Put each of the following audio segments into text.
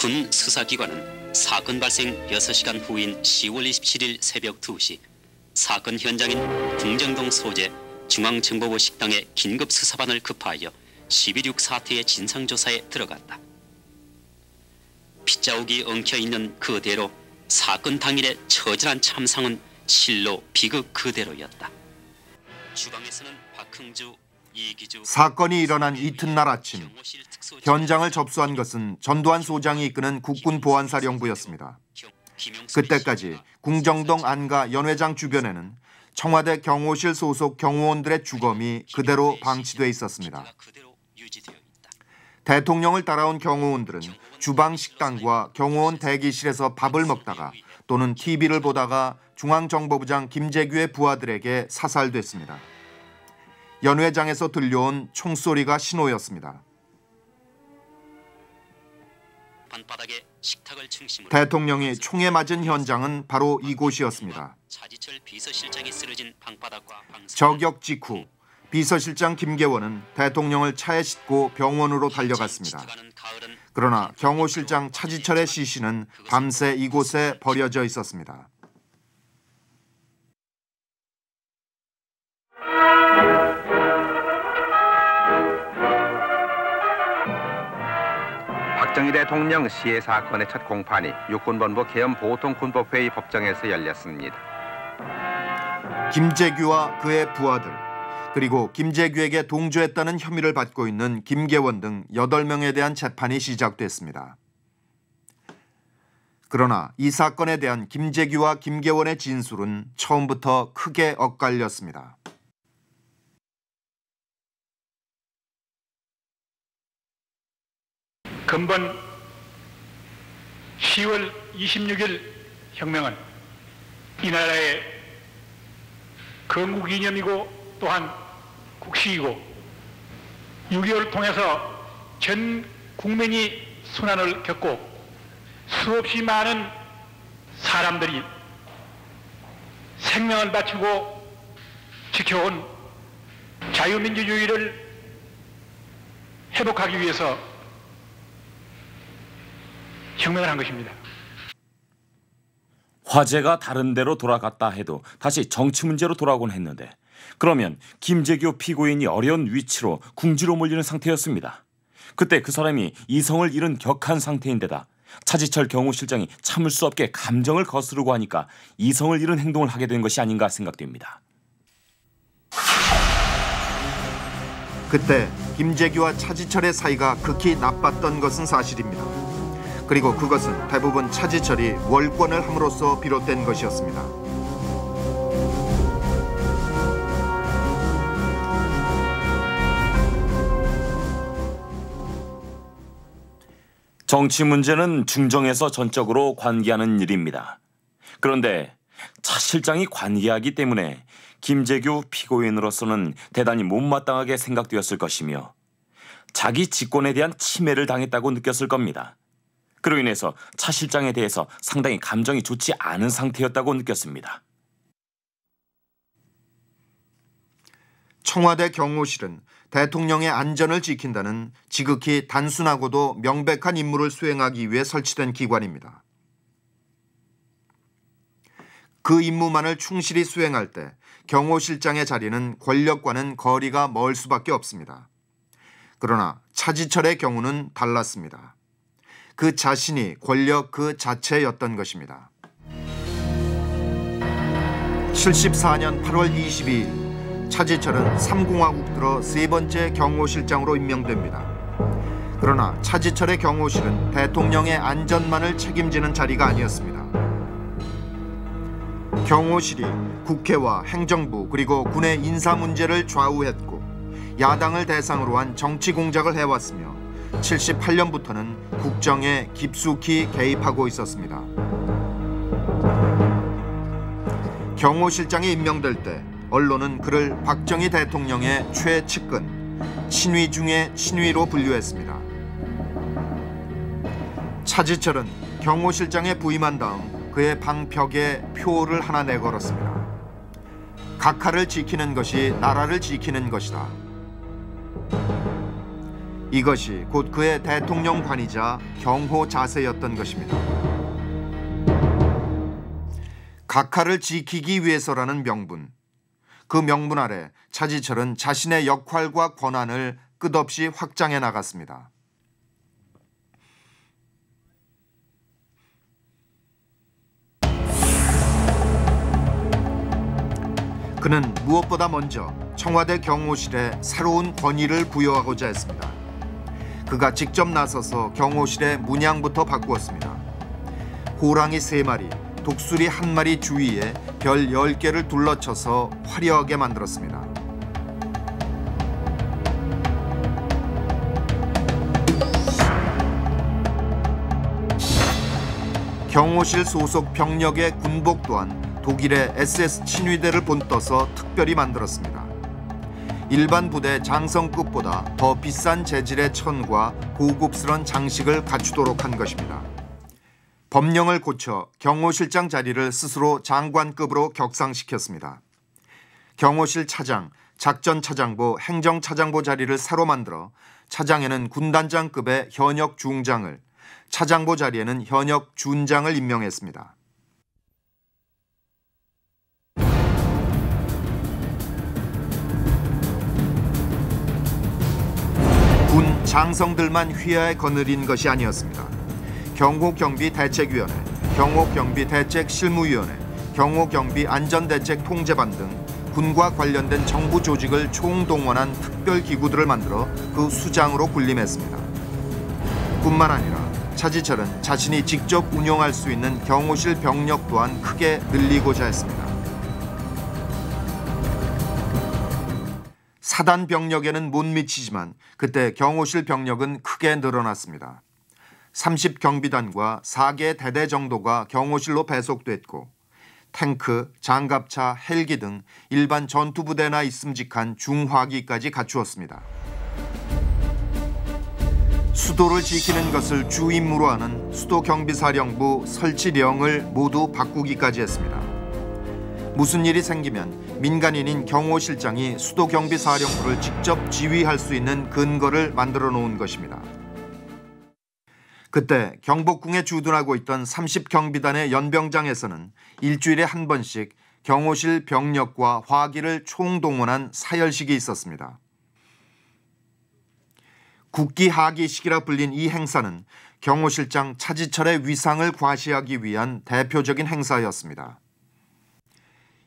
군 수사기관은 사건 발생 6시간 후인 10월 27일 새벽 2시 사건 현장인 궁정동 소재 중앙정보부 식당에 긴급 수사반을 급파하여 12.6 사태의 진상조사에 들어갔다. 빗자욱이 엉켜있는 그대로 사건 당일의 처절한 참상은 실로 비극 그대로였다. 주방에서는 박흥주, 이기주, 사건이 일어난 이튿날 아침 현장을 접수한 것은 전두환 소장이 이끄는 국군보안사령부였습니다. 그때까지 궁정동 안가 연회장 주변에는 청와대 경호실 소속 경호원들의 주검이 그대로 방치돼 있었습니다. 대통령을 따라온 경호원들은 주방 식당과 경호원 대기실에서 밥을 먹다가 또는 TV를 보다가 중앙정보부장 김재규의 부하들에게 사살됐습니다. 연회장에서 들려온 총소리가 신호였습니다. 대통령이 총에 맞은 현장은 바로 이곳이었습니다. 저격 직후 비서실장 김계원은 대통령을 차에 싣고 병원으로 달려갔습니다. 그러나 경호실장 차지철의 시신은 밤새 이곳에 버려져 있었습니다. 박정희 대통령 시해 사건의 첫 공판이 육군본부 계엄보통군법회의 법정에서 열렸습니다. 김재규와 그의 부하들, 그리고 김재규에게 동조했다는 혐의를 받고 있는 김계원 등 8명에 대한 재판이 시작됐습니다. 그러나 이 사건에 대한 김재규와 김계원의 진술은 처음부터 크게 엇갈렸습니다. 근본 10월 26일 혁명은 이 나라의 건국 이념이고 또한 국시이고 6.25를 통해서 전 국민이 순환을 겪고 수없이 많은 사람들이 생명을 바치고 지켜온 자유민주주의를 회복하기 위해서 혁명을 한 것입니다. 화제가 다른 데로 돌아갔다 해도 다시 정치 문제로 돌아오곤 했는데 그러면 김재규 피고인이 어려운 위치로 궁지로 몰리는 상태였습니다. 그때 그 사람이 이성을 잃은 격한 상태인데다 차지철 경호실장이 참을 수 없게 감정을 거스르고 하니까 이성을 잃은 행동을 하게 된 것이 아닌가 생각됩니다. 그때 김재규와 차지철의 사이가 극히 나빴던 것은 사실입니다. 그리고 그것은 대부분 차지철이 월권을 함으로써 비롯된 것이었습니다. 정치 문제는 중정에서 전적으로 관계하는 일입니다. 그런데 차 실장이 관계하기 때문에 김재규 피고인으로서는 대단히 못마땅하게 생각되었을 것이며 자기 직권에 대한 침해를 당했다고 느꼈을 겁니다. 그로 인해서 차 실장에 대해서 상당히 감정이 좋지 않은 상태였다고 느꼈습니다. 청와대 경호실은 대통령의 안전을 지킨다는 지극히 단순하고도 명백한 임무를 수행하기 위해 설치된 기관입니다. 그 임무만을 충실히 수행할 때 경호실장의 자리는 권력과는 거리가 멀 수밖에 없습니다. 그러나 차지철의 경우는 달랐습니다. 그 자신이 권력 그 자체였던 것입니다. 74년 8월 22일 차지철은 3공화국 들어 3번째 경호실장으로 임명됩니다. 그러나 차지철의 경호실은 대통령의 안전만을 책임지는 자리가 아니었습니다. 경호실이 국회와 행정부 그리고 군의 인사 문제를 좌우했고 야당을 대상으로 한 정치 공작을 해왔으며 78년부터는 국정에 깊숙이 개입하고 있었습니다. 경호실장이 임명될 때 언론은 그를 박정희 대통령의 최측근, 친위 중의 친위로 분류했습니다. 차지철은 경호실장에 부임한 다음 그의 방 벽에 표를 하나 내걸었습니다. 각하를 지키는 것이 나라를 지키는 것이다. 이것이 곧 그의 대통령관이자 경호 자세였던 것입니다. 각하를 지키기 위해서라는 명분. 그 명분 아래 차지철은 자신의 역할과 권한을 끝없이 확장해 나갔습니다. 그는 무엇보다 먼저 청와대 경호실에 새로운 권위를 부여하고자 했습니다. 그가 직접 나서서 경호실의 문양부터 바꾸었습니다. 호랑이 3마리, 독수리 1마리 주위에 별 10개를 둘러쳐서 화려하게 만들었습니다. 경호실 소속 병력의 군복 또한 독일의 SS 친위대를 본떠서 특별히 만들었습니다. 일반 부대 장성급보다 더 비싼 재질의 천과 고급스런 장식을 갖추도록 한 것입니다. 법령을 고쳐 경호실장 자리를 스스로 장관급으로 격상시켰습니다. 경호실 차장, 작전차장보, 행정차장보 자리를 새로 만들어 차장에는 군단장급의 현역 중장을, 차장보 자리에는 현역 준장을 임명했습니다. 군 장성들만 휘하에 거느린 것이 아니었습니다. 경호경비대책위원회, 경호경비대책실무위원회, 경호경비안전대책통제반 등 군과 관련된 정부 조직을 총동원한 특별기구들을 만들어 그 수장으로 군림했습니다. 뿐만 아니라 차지철은 자신이 직접 운영할 수 있는 경호실 병력 또한 크게 늘리고자 했습니다. 사단 병력에는 못 미치지만 그때 경호실 병력은 크게 늘어났습니다. 30경비단과 4개 대대 정도가 경호실로 배속됐고 탱크, 장갑차, 헬기 등 일반 전투부대나 있음직한 중화기까지 갖추었습니다. 수도를 지키는 것을 주 임무로 하는 수도경비사령부 설치령을 모두 바꾸기까지 했습니다. 무슨 일이 생기면 민간인인 경호실장이 수도경비사령부를 직접 지휘할 수 있는 근거를 만들어 놓은 것입니다. 그때 경복궁에 주둔하고 있던 30경비단의 연병장에서는 일주일에 한 번씩 경호실 병력과 화기를 총동원한 사열식이 있었습니다. 국기하기식이라 불린 이 행사는 경호실장 차지철의 위상을 과시하기 위한 대표적인 행사였습니다.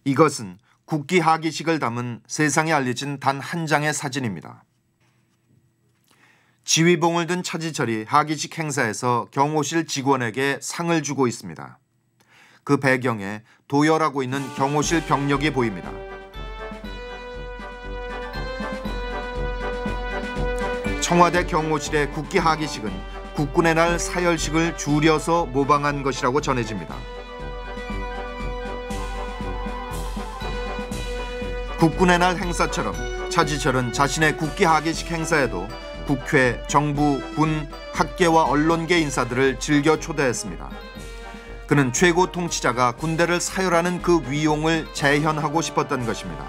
이것은 국기하기식을 담은 세상에 알려진 단 한 장의 사진입니다. 지휘봉을 든 차지철이 하기식 행사에서 경호실 직원에게 상을 주고 있습니다. 그 배경에 도열하고 있는 경호실 병력이 보입니다. 청와대 경호실의 국기하기식은 국군의 날 사열식을 줄여서 모방한 것이라고 전해집니다. 국군의 날 행사처럼 차지철은 자신의 국기하기식 행사에도 국회, 정부, 군, 학계와 언론계 인사들을 즐겨 초대했습니다. 그는 최고 통치자가 군대를 사열하는 그 위용을 재현하고 싶었던 것입니다.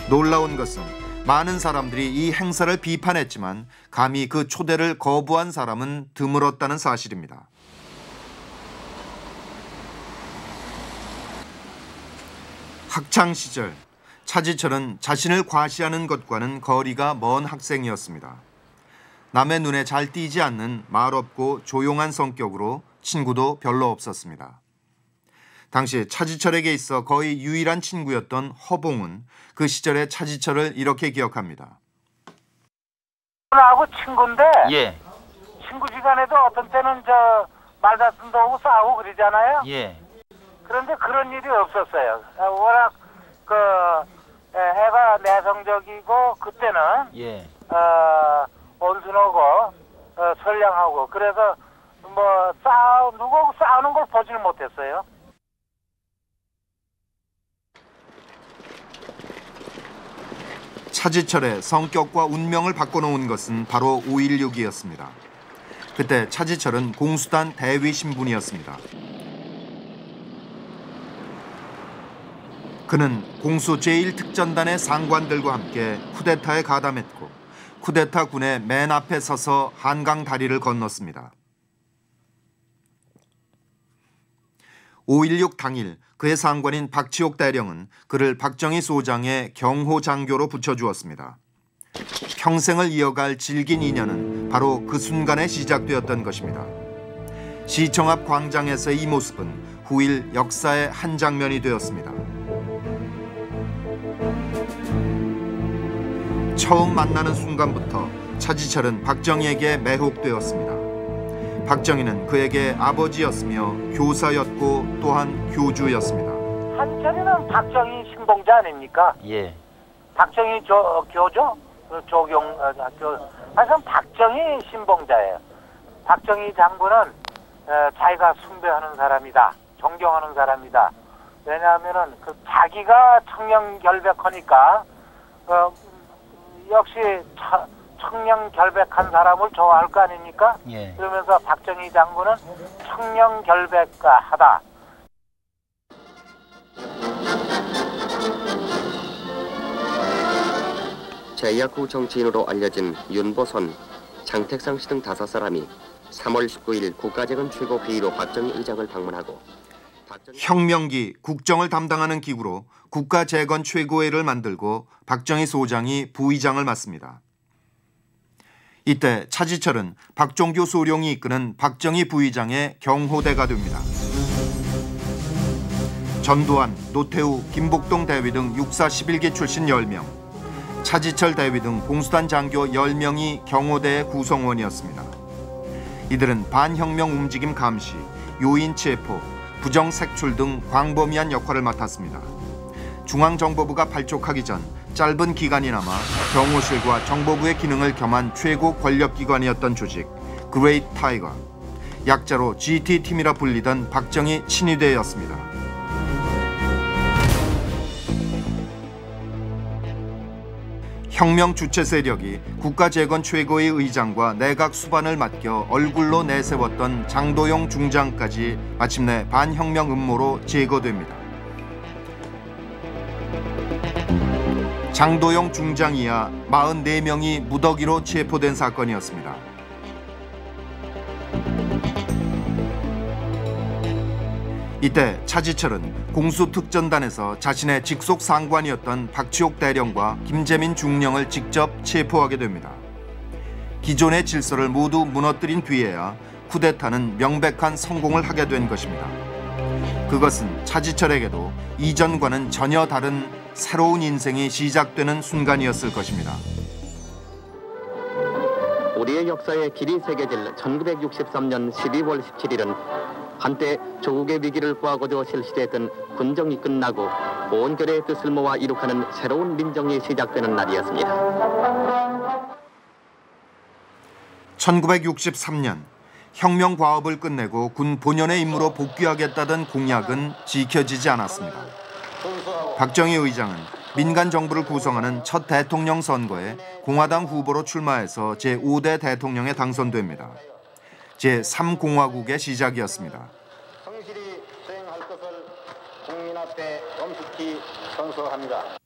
놀라운 것은 많은 사람들이 이 행사를 비판했지만 감히 그 초대를 거부한 사람은 드물었다는 사실입니다. 학창시절 차지철은 자신을 과시하는 것과는 거리가 먼 학생이었습니다. 남의 눈에 잘 띄지 않는 말없고 조용한 성격으로 친구도 별로 없었습니다. 당시 차지철에게 있어 거의 유일한 친구였던 허봉은 그 시절의 차지철을 이렇게 기억합니다. 하고 친구인데 예, 친구지간에도 어떤 때는 말다툼도 하고 싸우고 그러잖아요. 예. 그런데 그런 일이 없었어요. 워낙 애가 내성적이고 그때는 예. 온순하고 선량하고 그래서 누구하고 싸우는 걸 보지를 못했어요. 차지철의 성격과 운명을 바꿔놓은 것은 바로 5.16이었습니다. 그때 차지철은 공수단 대위 신분이었습니다. 그는 공수 제1특전단의 상관들과 함께 쿠데타에 가담했고 쿠데타 군의 맨 앞에 서서 한강 다리를 건넜습니다. 5.16 당일 그의 상관인 박치옥 대령은 그를 박정희 소장의 경호 장교로 붙여주었습니다. 평생을 이어갈 질긴 인연은 바로 그 순간에 시작되었던 것입니다. 시청 앞 광장에서의 이 모습은 후일 역사의 한 장면이 되었습니다. 처음 만나는 순간부터 차지철은 박정희에게 매혹되었습니다. 박정희는 그에게 아버지였으며 교사였고 또한 교주였습니다. 한철이는 박정희 신봉자 아닙니까? 예. 박정희 교조? 하여튼 박정희 신봉자예요. 박정희 장군은 자기가 숭배하는 사람이다. 존경하는 사람이다. 왜냐하면은 그 자기가 청렴결백하니까 역시 청렴결백한 사람을 좋아할 거 아닙니까? 예. 그러면서 박정희 장군은 청렴결백하다. 제약 후 정치인으로 알려진 윤보선, 장택상 씨 등 5사람이 3월 19일 국가재건 최고회의로 박정희 의장을 방문하고 혁명기 국정을 담당하는 기구로 국가재건 최고회의를 만들고 박정희 소장이 부의장을 맡습니다. 이때 차지철은 박종규 소령이 이끄는 박정희 부의장의 경호대가 됩니다. 전두환, 노태우, 김복동 대위 등 육사 11기 출신 10명, 차지철 대위 등 공수단 장교 10명이 경호대의 구성원이었습니다. 이들은 반혁명 움직임 감시, 요인 체포, 부정 색출 등 광범위한 역할을 맡았습니다. 중앙정보부가 발족하기 전 짧은 기간이나마 경호실과 정보부의 기능을 겸한 최고 권력기관이었던 조직 그레이트 타이거, 약자로 GT팀이라 불리던 박정희 친위대였습니다. 혁명 주체 세력이 국가재건 최고의 의장과 내각 수반을 맡겨 얼굴로 내세웠던 장도용 중장까지 마침내 반혁명 음모로 제거됩니다. 장도용 중장이야 44명이 무더기로 체포된 사건이었습니다. 이때 차지철은 공수특전단에서 자신의 직속 상관이었던 박치옥 대령과 김재민 중령을 직접 체포하게 됩니다. 기존의 질서를 모두 무너뜨린 뒤에야 쿠데타는 명백한 성공을 하게 된 것입니다. 그것은 차지철에게도 이전과는 전혀 다른 새로운 인생이 시작되는 순간이었을 것입니다. 우리의 역사에 길이 새겨질 1963년 12월 17일은 한때 조국의 위기를 구하고자 실시됐던 군정이 끝나고 온 결의 뜻을 모아 이룩하는 새로운 민정이 시작되는 날이었습니다. 1963년 혁명 과업을 끝내고 군 본연의 임무로 복귀하겠다던 공약은 지켜지지 않았습니다. 박정희 의장은 민간 정부를 구성하는 첫 대통령 선거에 공화당 후보로 출마해서 제5대 대통령에 당선됩니다. 제3공화국의 시작이었습니다. 성실히 수행할 것을 국민 앞에 엄숙히 선서합니다.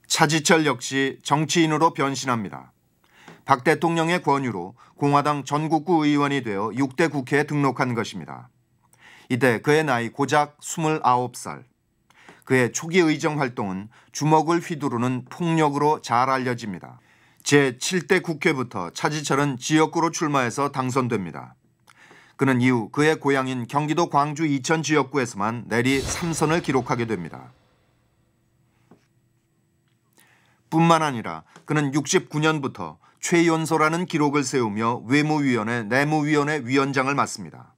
차지철 역시 정치인으로 변신합니다. 박 대통령의 권유로 공화당 전국구 의원이 되어 6대 국회에 등록한 것입니다. 이때 그의 나이 고작 29살. 그의 초기 의정 활동은 주먹을 휘두르는 폭력으로 잘 알려집니다. 제7대 국회부터 차지철은 지역구로 출마해서 당선됩니다. 그는 이후 그의 고향인 경기도 광주 이천 지역구에서만 내리 3선을 기록하게 됩니다. 뿐만 아니라 그는 69년부터 최연소라는 기록을 세우며 외무위원회, 내무위원회 위원장을 맡습니다.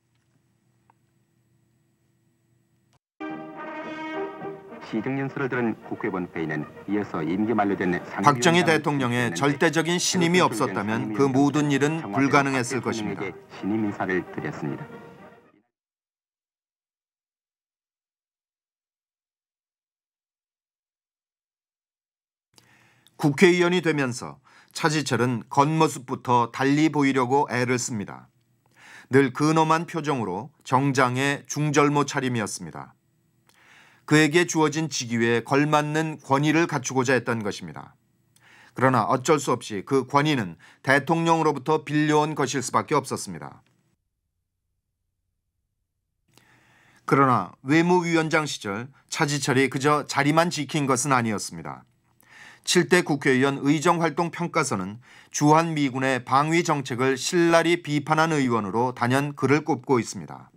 시정연설을 들은 국회본 회의는 이어서 임기 만료된 박정희 대통령의 절대적인 신임이 없었다면 그 모든 일은 불가능했을 것입니다. 신임 인사를 드렸습니다. 국회의원이 되면서 차지철은 겉모습부터 달리 보이려고 애를 씁니다. 늘 근엄한 표정으로 정장의 중절모 차림이었습니다. 그에게 주어진 직위에 걸맞는 권위를 갖추고자 했던 것입니다. 그러나 어쩔 수 없이 그 권위는 대통령으로부터 빌려온 것일 수밖에 없었습니다. 그러나 외무위원장 시절 차지철이 그저 자리만 지킨 것은 아니었습니다. 7대 국회의원 의정활동평가서는 주한미군의 방위 정책을 신랄히 비판한 의원으로 단연 그를 꼽고 있습니다.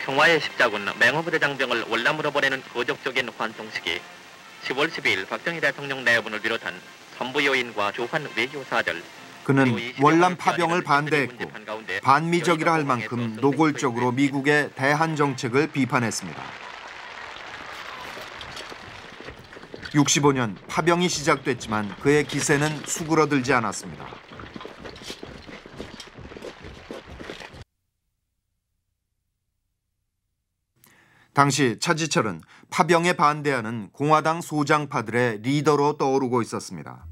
평화의 십자군 맹호부대 장병을 월남으로 보내는 거적적인 환송식이 10월 12일 박정희 대통령 내분을 비롯한 선부 요인과 주한 외교사절 그는 월남 파병을 반대했고 반미적이라 할 만큼 노골적으로 미국의 대한 정책을 비판했습니다. 65년 파병이 시작됐지만 그의 기세는 수그러들지 않았습니다. 당시 차지철은 파병에 반대하는 공화당 소장파들의 리더로 떠오르고 있었습니다.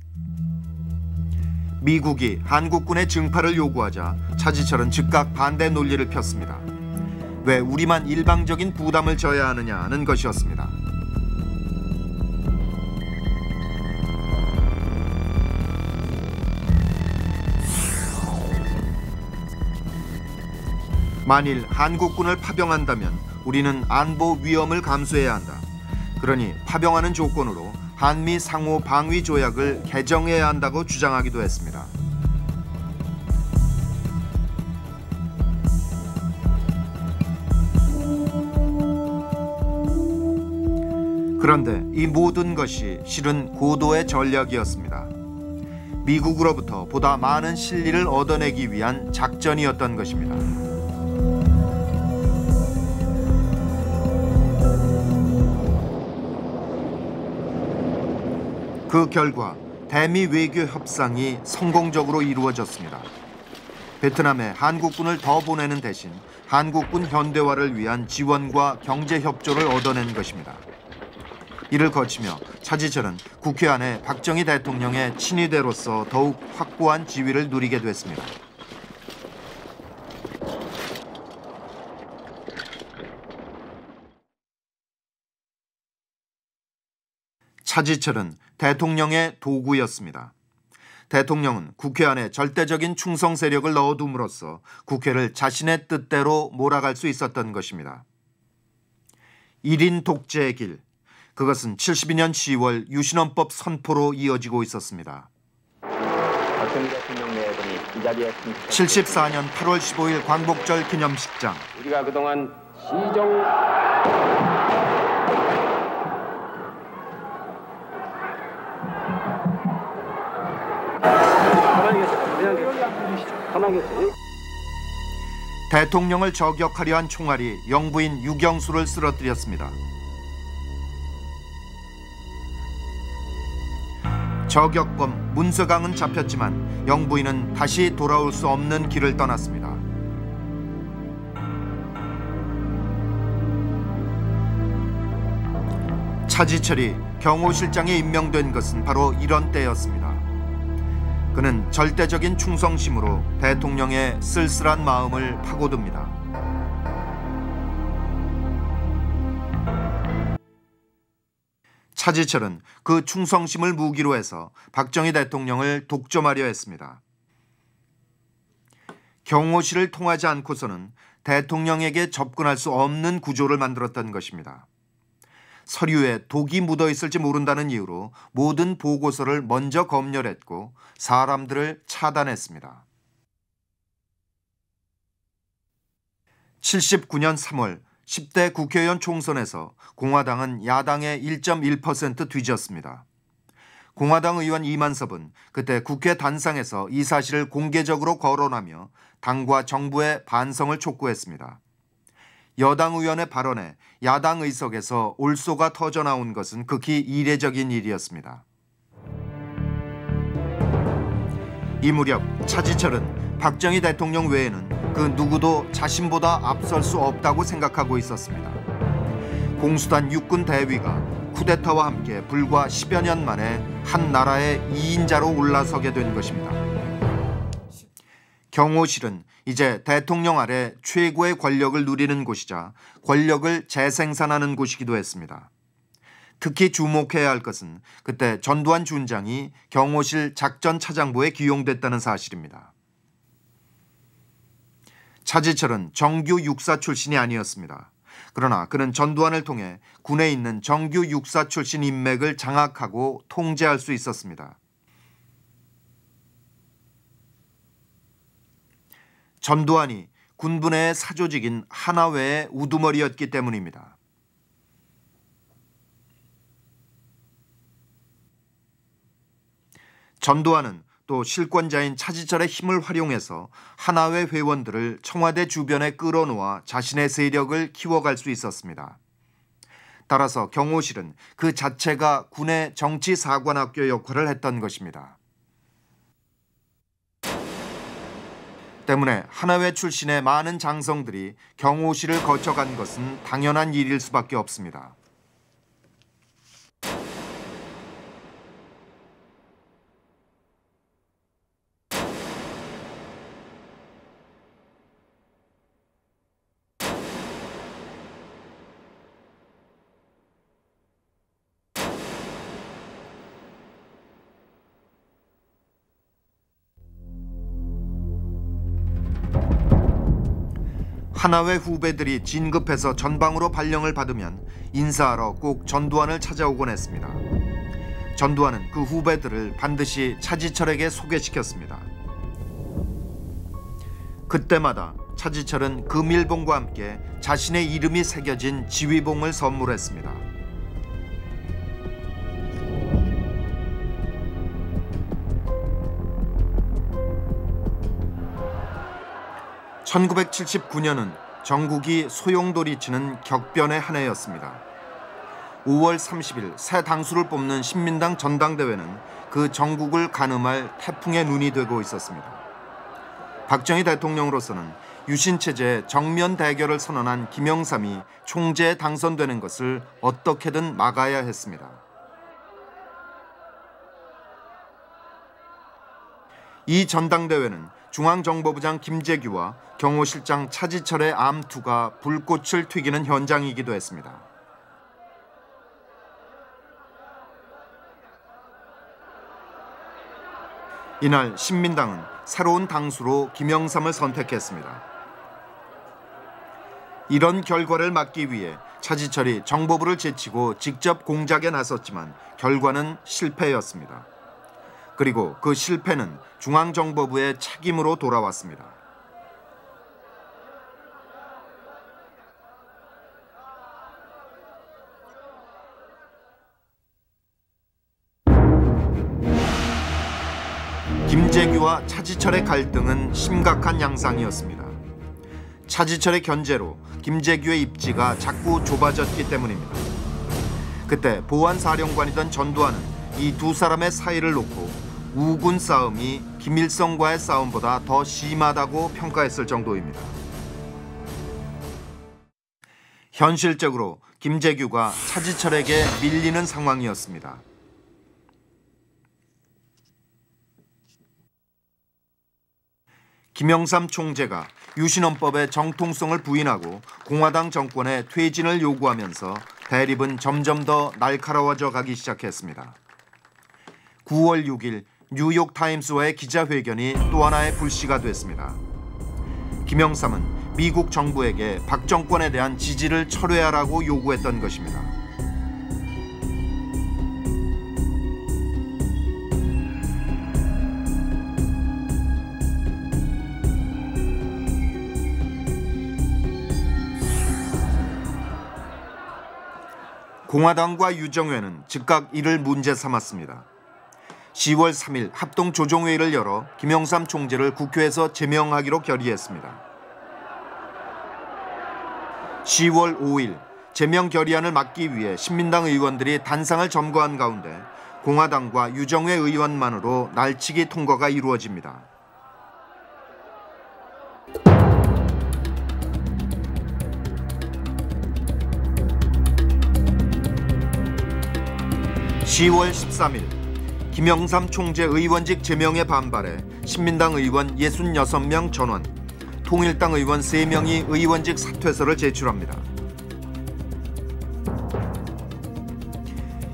미국이 한국군의 증파를 요구하자 차지철은 즉각 반대 논리를 폈습니다. 왜 우리만 일방적인 부담을 져야 하느냐는 것이었습니다. 만일 한국군을 파병한다면 우리는 안보 위험을 감수해야 한다. 그러니 파병하는 조건으로 한미 상호 방위 조약을 개정해야 한다고 주장하기도 했습니다. 그런데 이 모든 것이 실은 고도의 전략이었습니다. 미국으로부터 보다 많은 실리를 얻어내기 위한 작전이었던 것입니다. 그 결과 대미 외교 협상이 성공적으로 이루어졌습니다. 베트남에 한국군을 더 보내는 대신 한국군 현대화를 위한 지원과 경제 협조를 얻어낸 것입니다. 이를 거치며 차지철은 국회 안에 박정희 대통령의 친위대로서 더욱 확고한 지위를 누리게 됐습니다. 차지철은 대통령의 도구였습니다. 대통령은 국회 안에 절대적인 충성 세력을 넣어둠으로써 국회를 자신의 뜻대로 몰아갈 수 있었던 것입니다. 1인 독재의 길, 그것은 72년 10월 유신헌법 선포로 이어지고 있었습니다. 74년 8월 15일 광복절 기념식장. 우리가 그동안 시정 대통령을 저격하려 한 총알이 영부인 유경수를 쓰러뜨렸습니다. 저격범 문서강은 잡혔지만 영부인은 다시 돌아올 수 없는 길을 떠났습니다. 차지철이 경호실장에 임명된 것은 바로 이런 때였습니다. 그는 절대적인 충성심으로 대통령의 쓸쓸한 마음을 파고듭니다. 차지철은 그 충성심을 무기로 해서 박정희 대통령을 독점하려 했습니다. 경호실을 통하지 않고서는 대통령에게 접근할 수 없는 구조를 만들었던 것입니다. 서류에 독이 묻어 있을지 모른다는 이유로 모든 보고서를 먼저 검열했고 사람들을 차단했습니다. 79년 3월 10대 국회의원 총선에서 공화당은 야당의 1.1% 뒤졌습니다. 공화당 의원 이만섭은 그때 국회 단상에서 이 사실을 공개적으로 거론하며 당과 정부의 반성을 촉구했습니다. 여당 의원의 발언에 야당 의석에서 올소가 터져나온 것은 극히 이례적인 일이었습니다. 이 무렵 차지철은 박정희 대통령 외에는 그 누구도 자신보다 앞설 수 없다고 생각하고 있었습니다. 공수단 육군 대위가 쿠데타와 함께 불과 10여 년 만에 한 나라의 2인자로 올라서게 된 것입니다. 경호실은 이제 대통령 아래 최고의 권력을 누리는 곳이자 권력을 재생산하는 곳이기도 했습니다. 특히 주목해야 할 것은 그때 전두환 준장이 경호실 작전차장부에 기용됐다는 사실입니다. 차지철은 정규 육사 출신이 아니었습니다. 그러나 그는 전두환을 통해 군에 있는 정규 육사 출신 인맥을 장악하고 통제할 수 있었습니다. 전두환이 군부내의 사조직인 하나회의 우두머리였기 때문입니다. 전두환은 또 실권자인 차지철의 힘을 활용해서 하나회 회원들을 청와대 주변에 끌어놓아 자신의 세력을 키워갈 수 있었습니다. 따라서 경호실은 그 자체가 군의 정치사관학교 역할을 했던 것입니다. 때문에 하나회 출신의 많은 장성들이 경호실을 거쳐간 것은 당연한 일일 수밖에 없습니다. 하나회 후배들이 진급해서 전방으로 발령을 받으면 인사하러 꼭 전두환을 찾아오곤 했습니다. 전두환은 그 후배들을 반드시 차지철에게 소개시켰습니다. 그때마다 차지철은 금일봉과 함께 자신의 이름이 새겨진 지휘봉을 선물했습니다. (1979년은) 전국이 소용돌이치는 격변의 한 해였습니다. 5월 30일 새 당수를 뽑는 신민당 전당대회는 그 전국을 가늠할 태풍의 눈이 되고 있었습니다. 박정희 대통령으로서는 유신체제의 정면 대결을 선언한 김영삼이 총재에 당선되는 것을 어떻게든 막아야 했습니다. 이 전당대회는 중앙정보부장 김재규와 경호실장 차지철의 암투가 불꽃을 튀기는 현장이기도 했습니다. 이날 신민당은 새로운 당수로 김영삼을 선택했습니다. 이런 결과를 막기 위해 차지철이 정보부를 제치고 직접 공작에 나섰지만 결과는 실패였습니다. 그리고 그 실패는 중앙정보부의 책임으로 돌아왔습니다. 김재규와 차지철의 갈등은 심각한 양상이었습니다. 차지철의 견제로 김재규의 입지가 자꾸 좁아졌기 때문입니다. 그때 보안사령관이던 전두환은 이 두 사람의 사이를 놓고 우군 싸움이 김일성과의 싸움보다 더 심하다고 평가했을 정도입니다. 현실적으로 김재규가 차지철에게 밀리는 상황이었습니다. 김영삼 총재가 유신헌법의 정통성을 부인하고 공화당 정권의 퇴진을 요구하면서 대립은 점점 더 날카로워져 가기 시작했습니다. 9월 6일 뉴욕타임스와의 기자회견이 또 하나의 불씨가 됐습니다. 김영삼은 미국 정부에게 박 정권에 대한 지지를 철회하라고 요구했던 것입니다. 공화당과 유정회는 즉각 이를 문제 삼았습니다. 10월 3일 합동조정회의를 열어 김영삼 총재를 국회에서 제명하기로 결의했습니다. 10월 5일 제명 결의안을 막기 위해 신민당 의원들이 단상을 점거한 가운데 공화당과 유정회 의원만으로 날치기 통과가 이루어집니다. (10월 13일) 김영삼 총재 의원직 제명에 반발해 신민당 의원 66명 전원, 통일당 의원 3명이 의원직 사퇴서를 제출합니다.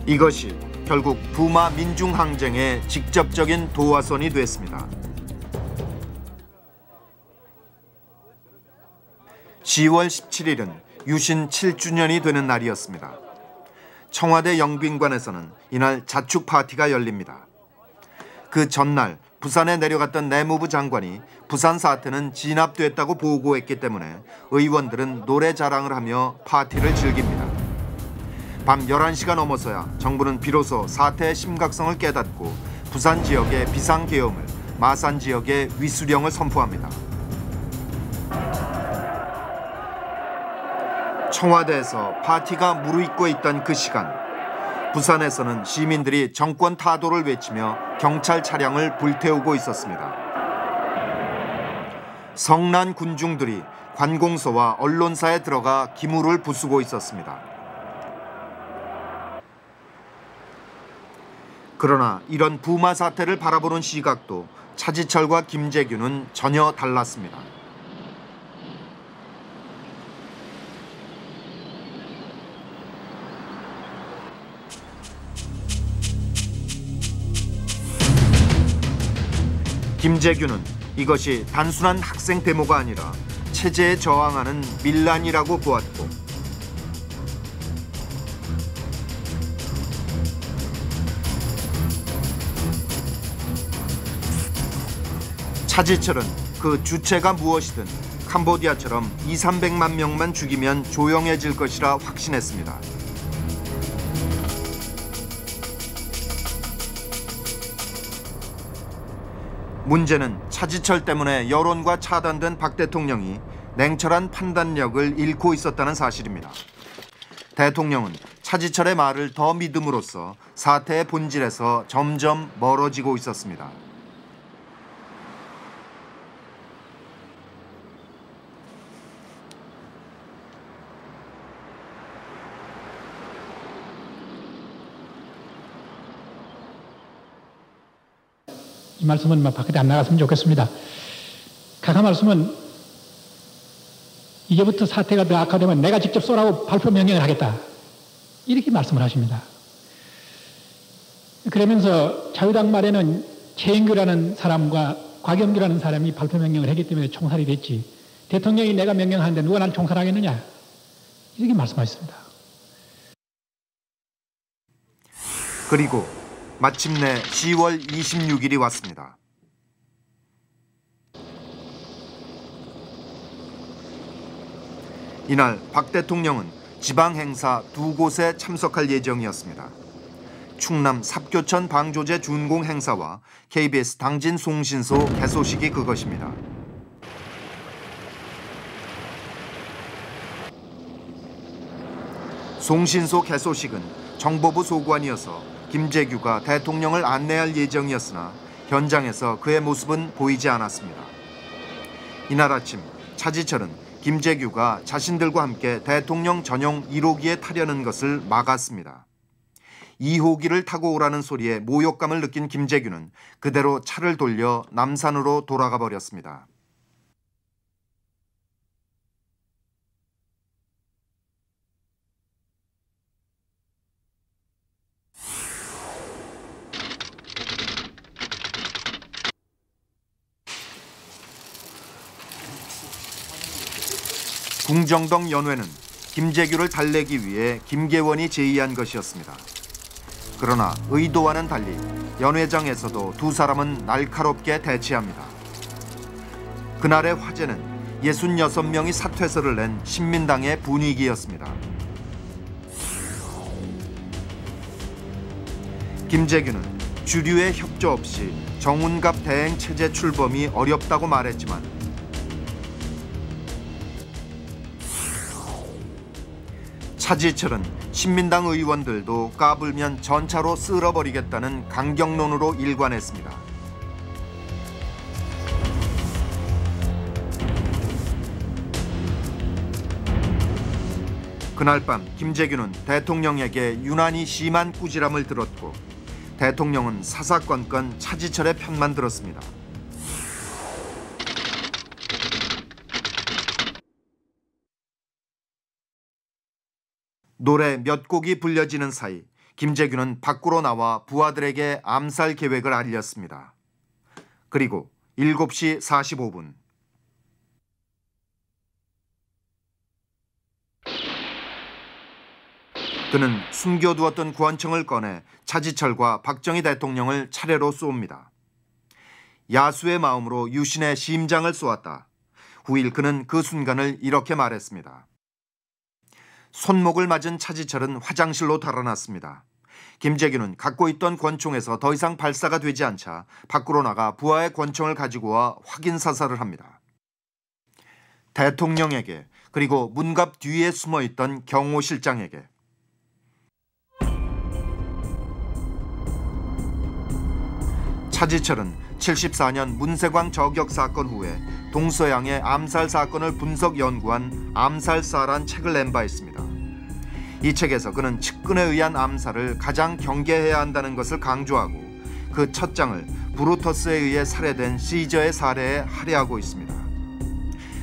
이것이 결국 부마 민중항쟁의 직접적인 도화선이 됐습니다. 10월 17일은 유신 7주년이 되는 날이었습니다. 청와대 영빈관에서는 이날 자축 파티가 열립니다. 그 전날 부산에 내려갔던 내무부 장관이 부산 사태는 진압됐다고 보고했기 때문에 의원들은 노래 자랑을 하며 파티를 즐깁니다. 밤 11시가 넘어서야 정부는 비로소 사태의 심각성을 깨닫고 부산 지역의 비상계엄을, 마산 지역의 위수령을 선포합니다. 청와대에서 파티가 무르익고 있던 그 시간, 부산에서는 시민들이 정권 타도를 외치며 경찰 차량을 불태우고 있었습니다. 성난 군중들이 관공서와 언론사에 들어가 기물을 부수고 있었습니다. 그러나 이런 부마 사태를 바라보는 시각도 차지철과 김재규는 전혀 달랐습니다. 김재규는 이것이 단순한 학생 데모가 아니라 체제에 저항하는 밀란이라고 보았고, 차지철은 그 주체가 무엇이든 캄보디아처럼 200~300만 명만 죽이면 조용해질 것이라 확신했습니다. 문제는 차지철 때문에 여론과 차단된 박 대통령이 냉철한 판단력을 잃고 있었다는 사실입니다. 대통령은 차지철의 말을 더 믿음으로써 사태의 본질에서 점점 멀어지고 있었습니다. 이 말씀은 바깥에 안 나갔으면 좋겠습니다. 각하 말씀은 이제부터 사태가 더 악화되면 내가 직접 쏘라고 발표 명령을 하겠다, 이렇게 말씀을 하십니다. 그러면서 자유당 말에는 최인규라는 사람과 곽영규라는 사람이 발표 명령을 했기 때문에 총살이 됐지, 대통령이 내가 명령하는데 누가 난 총살하겠느냐, 이렇게 말씀하셨습니다. 그리고 마침내 10월 26일이 왔습니다. 이날 박 대통령은 지방 행사 2곳에 참석할 예정이었습니다. 충남 삽교천 방조제 준공 행사와 KBS 당진 송신소 개소식이 그것입니다. 송신소 개소식은 정보부 소관이어서 김재규가 대통령을 안내할 예정이었으나 현장에서 그의 모습은 보이지 않았습니다. 이날 아침 차지철은 김재규가 자신들과 함께 대통령 전용 1호기에 타려는 것을 막았습니다. 2호기를 타고 오라는 소리에 모욕감을 느낀 김재규는 그대로 차를 돌려 남산으로 돌아가 버렸습니다. 궁정동 연회는 김재규를 달래기 위해 김계원이 제의한 것이었습니다. 그러나 의도와는 달리 연회장에서도 두 사람은 날카롭게 대치합니다. 그날의 화제는 66명이 사퇴서를 낸 신민당의 분위기였습니다. 김재규는 주류의 협조 없이 정운갑 대행 체제 출범이 어렵다고 말했지만 차지철은 신민당 의원들도 까불면 전차로 쓸어버리겠다는 강경론으로 일관했습니다. 그날 밤 김재규는 대통령에게 유난히 심한 꾸지람을 들었고 대통령은 사사건건 차지철의 편만 들었습니다. 노래 몇 곡이 불려지는 사이 김재규는 밖으로 나와 부하들에게 암살 계획을 알렸습니다. 그리고 7시 45분 그는 숨겨두었던 구원청을 꺼내 차지철과 박정희 대통령을 차례로 쏩니다. 야수의 마음으로 유신의 심장을 쏘았다. 후일 그는 그 순간을 이렇게 말했습니다. 손목을 맞은 차지철은 화장실로 달아났습니다. 김재규는 갖고 있던 권총에서 더 이상 발사가 되지 않자 밖으로 나가 부하의 권총을 가지고 와 확인 사살을 합니다. 대통령에게 그리고 문갑 뒤에 숨어있던 경호 실장에게. 차지철은 74년 문세광 저격 사건 후에 동서양의 암살 사건을 분석 연구한 암살사란 책을 낸 바 있습니다. 이 책에서 그는 측근에 의한 암살을 가장 경계해야 한다는 것을 강조하고 그 첫 장을 브루터스에 의해 살해된 시저의 사례에 할애하고 있습니다.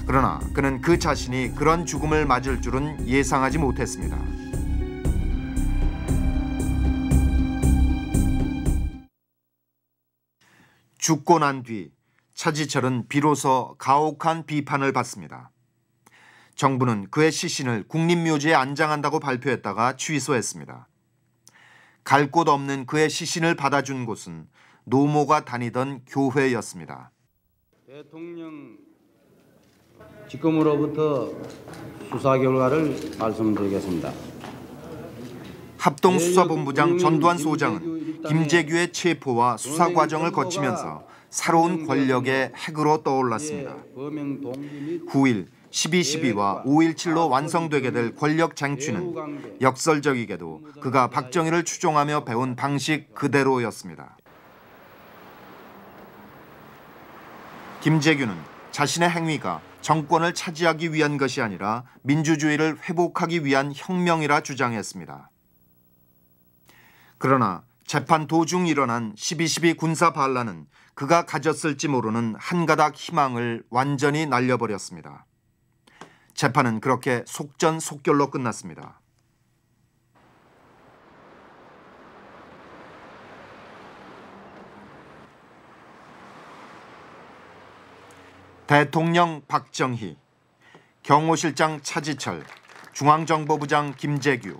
그러나 그는 그 자신이 그런 죽음을 맞을 줄은 예상하지 못했습니다. 죽고 난 뒤 차지철은 비로소 가혹한 비판을 받습니다. 정부는 그의 시신을 국립묘지에 안장한다고 발표했다가 취소했습니다. 갈 곳 없는 그의 시신을 받아준 곳은 노모가 다니던 교회였습니다. 대통령 직검으로부터 수사 결과를 말씀드리겠습니다. 합동수사본부장 전두환 소장은 김재규의 체포와 수사 과정을 거치면서 새로운 권력의 핵으로 떠올랐습니다. 후일 12.12와 5.17로 완성되게 될 권력 쟁취는 역설적이게도 그가 박정희를 추종하며 배운 방식 그대로였습니다. 김재규는 자신의 행위가 정권을 차지하기 위한 것이 아니라 민주주의를 회복하기 위한 혁명이라 주장했습니다. 그러나 재판 도중 일어난 12.12 군사 반란은 그가 가졌을지 모르는 한 가닥 희망을 완전히 날려버렸습니다. 재판은 그렇게 속전속결로 끝났습니다. 대통령 박정희, 경호실장 차지철, 중앙정보부장 김재규.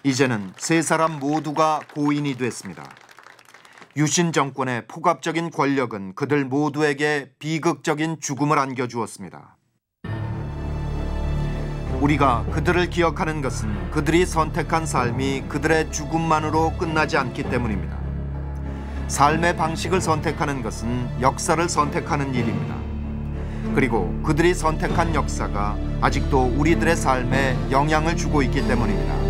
이제는 세 사람 모두가 고인이 됐습니다. 유신 정권의 폭압적인 권력은 그들 모두에게 비극적인 죽음을 안겨주었습니다. 우리가 그들을 기억하는 것은 그들이 선택한 삶이 그들의 죽음만으로 끝나지 않기 때문입니다. 삶의 방식을 선택하는 것은 역사를 선택하는 일입니다. 그리고 그들이 선택한 역사가 아직도 우리들의 삶에 영향을 주고 있기 때문입니다.